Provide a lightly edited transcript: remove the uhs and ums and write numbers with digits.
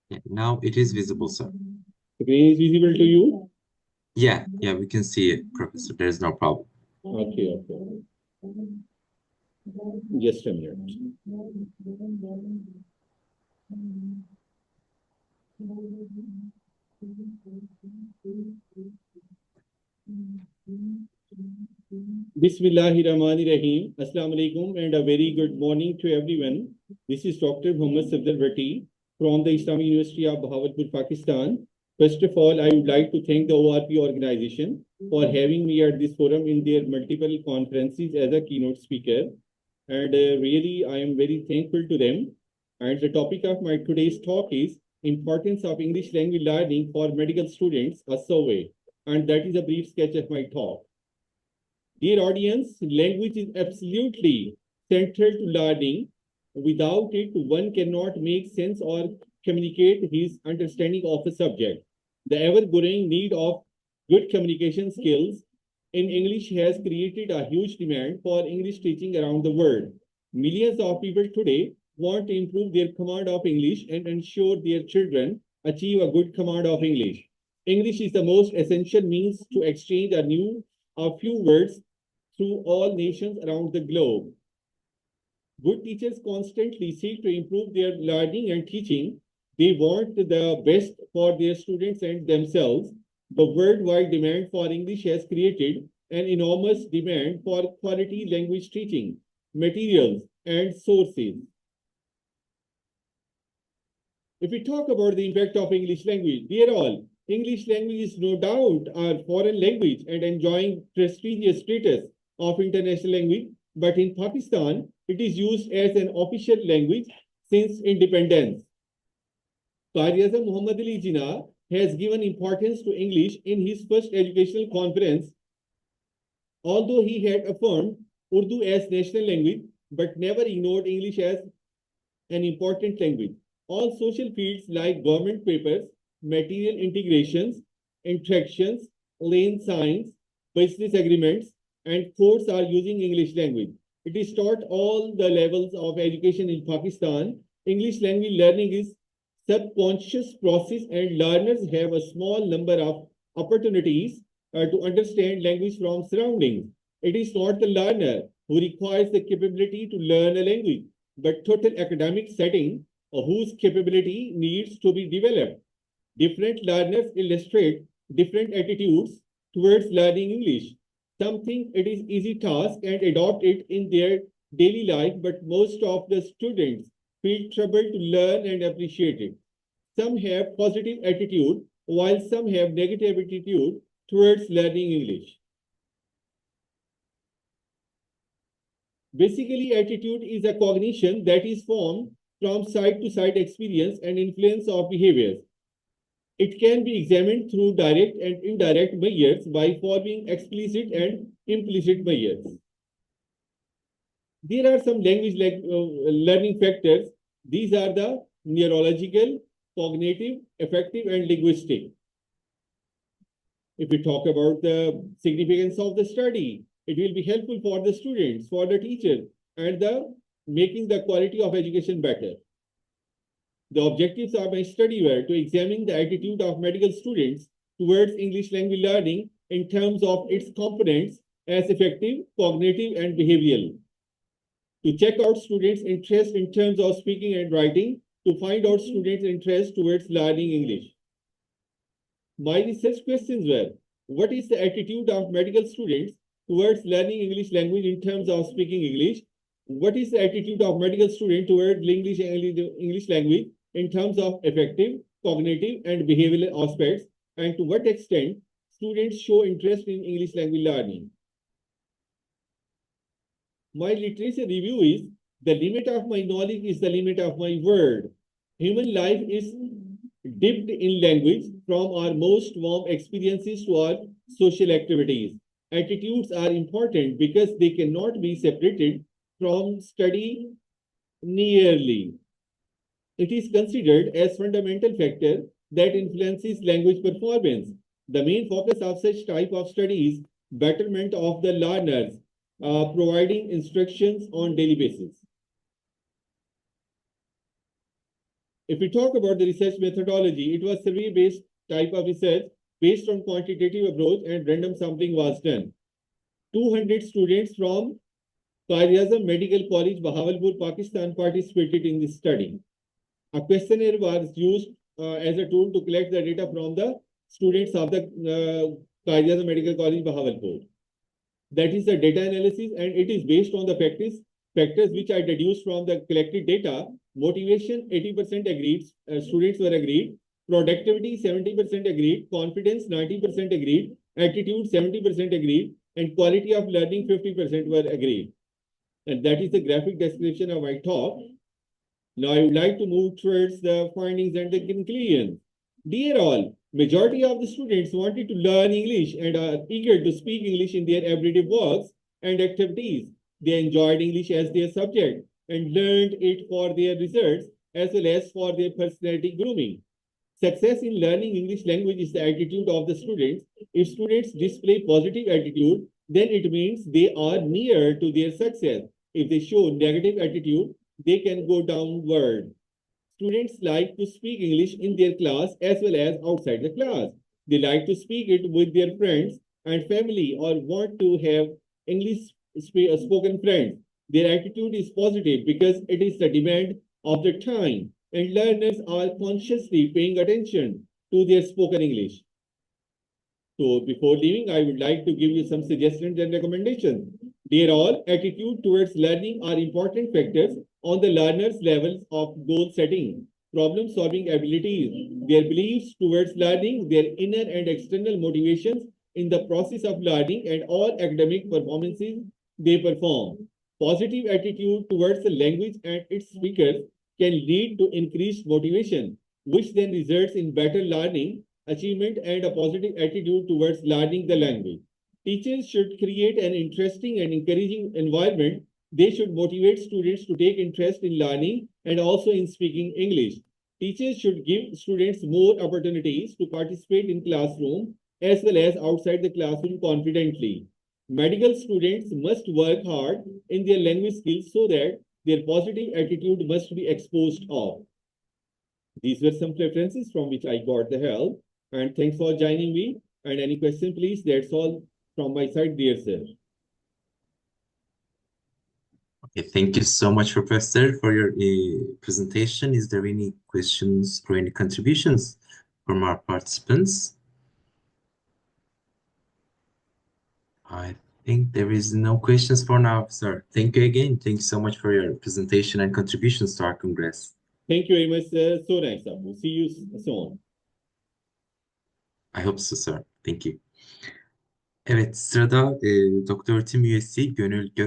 Yeah, now it is visible, sir. Screen is visible to you? Yeah, we can see it, Professor. There is no problem. Okay. Just a minute. Bismillahirrahmanirrahim. Assalamu alaikum and a very good morning to everyone. This is Dr. Muhammad Safdar Bhatti from the Islamic University of Bahawalpur, Pakistan. First of all, I would like to thank the ORP organization for having me at this forum in their multiple conferences as a keynote speaker. And really, I am very thankful to them. And the topic of my today's talk is importance of English language learning for medical students, a survey. And that is a brief sketch of my talk. Dear audience, language is absolutely central to learning. Without it, one cannot make sense or communicate his understanding of a subject. The ever-growing need of good communication skills in English has created a huge demand for English teaching around the world. Millions of people today want to improve their command of English and ensure their children achieve a good command of English. English is the most essential means to exchange a few words through all nations around the globe. Good teachers constantly seek to improve their learning and teaching. They want the best for their students and themselves. The worldwide demand for English has created an enormous demand for quality language teaching, materials, and sources. If we talk about the impact of English language, dear all, English language is no doubt our foreign language and enjoying prestigious status of international language, but in Pakistan, it is used as an official language since independence. Qaryazam Muhammad Ali Jinnah has given importance to English in his first educational conference, although he had affirmed Urdu as national language, but never ignored English as an important language. All social fields like government papers, material integrations, interactions, lane signs, business agreements, and courts are using English language. It is taught all the levels of education in Pakistan. English language learning is subconscious process and learners have a small number of opportunities to understand language from surroundings. It is not the learner who requires the capability to learn a language, but total academic setting whose capability needs to be developed. Different learners illustrate different attitudes towards learning English. Some think it is easy task and adopt it in their daily life, but most of the students feel trouble to learn and appreciate it. Some have positive attitude, while some have negative attitude towards learning English. Basically, attitude is a cognition that is formed from side-to-side experience and influence of behaviors. It can be examined through direct and indirect measures by forming explicit and implicit measures. There are some language learning factors. These are the neurological, cognitive, affective, and linguistic. If we talk about the significance of the study, it will be helpful for the students, for the teacher, and making the quality of education better. The objectives of my study were to examine the attitude of medical students towards English language learning in terms of its components as effective, cognitive, and behavioral. To check out students' interest in terms of speaking and writing, to find out students' interest towards learning English. My research questions were, what is the attitude of medical students towards learning English language in terms of speaking English? What is the attitude of medical students towards English language in terms of affective, cognitive, and behavioral aspects, and to what extent students show interest in English language learning? My literature review is, the limit of my knowledge is the limit of my word. Human life is dipped in language from our most warm experiences to our social activities. Attitudes are important because they cannot be separated from study nearly. It is considered as fundamental factor that influences language performance. The main focus of such type of study is betterment of the learners, providing instructions on daily basis. If we talk about the research methodology, it was survey-based type of research based on quantitative approach and random sampling was done. 200 students from Qaid-e-Azam Medical College, Bahawalpur, Pakistan participated in this study. A questionnaire was used as a tool to collect the data from the students of the Qaid-e-Azam Medical College, Bahawalpur. That is the data analysis, and it is based on the factors which I deduced from the collected data. Motivation, 80% agreed, students were agreed. Productivity, 70% agreed. Confidence, 90% agreed. Attitude, 70% agreed. And quality of learning, 50% were agreed. And that is the graphic description of my talk. Now I would like to move towards the findings and the conclusion. Dear all, majority of the students wanted to learn English and are eager to speak English in their everyday works and activities. They enjoyed English as their subject and learned it for their results as well as for their personality grooming. Success in learning English language is the attitude of the students. If students display positive attitude, then it means they are near to their success. If they show negative attitude, they can go downward. Students like to speak English in their class as well as outside the class. They like to speak it with their friends and family or want to have English spoken friends. Their attitude is positive because it is the demand of the time, and learners are consciously paying attention to their spoken English. So before leaving, I would like to give you some suggestions and recommendations. Dear all, attitude towards learning are important factors on the learner's levels of goal setting, problem-solving abilities, their beliefs towards learning, their inner and external motivations in the process of learning, and all academic performances they perform. Positive attitude towards the language and its speakers can lead to increased motivation, which then results in better learning, achievement, and a positive attitude towards learning the language. Teachers should create an interesting and encouraging environment. They should motivate students to take interest in learning and also in speaking English. Teachers should give students more opportunities to participate in classroom as well as outside the classroom confidently. Medical students must work hard in their language skills so that their positive attitude must be exposed of. These were some preferences from which I got the help. And thanks for joining me. And any question, please? That's all from my side, dear sir. Okay, thank you so much, Professor, for your presentation. Is there any questions or any contributions from our participants? I think there is no questions for now, sir. Thank you again. Thank you so much for your presentation and contributions to our Congress. Thank you very much, sir. So nice of you. See you soon. I hope so, sir. Thank you. Evet, sırada doktor öğretim üyesi Gönül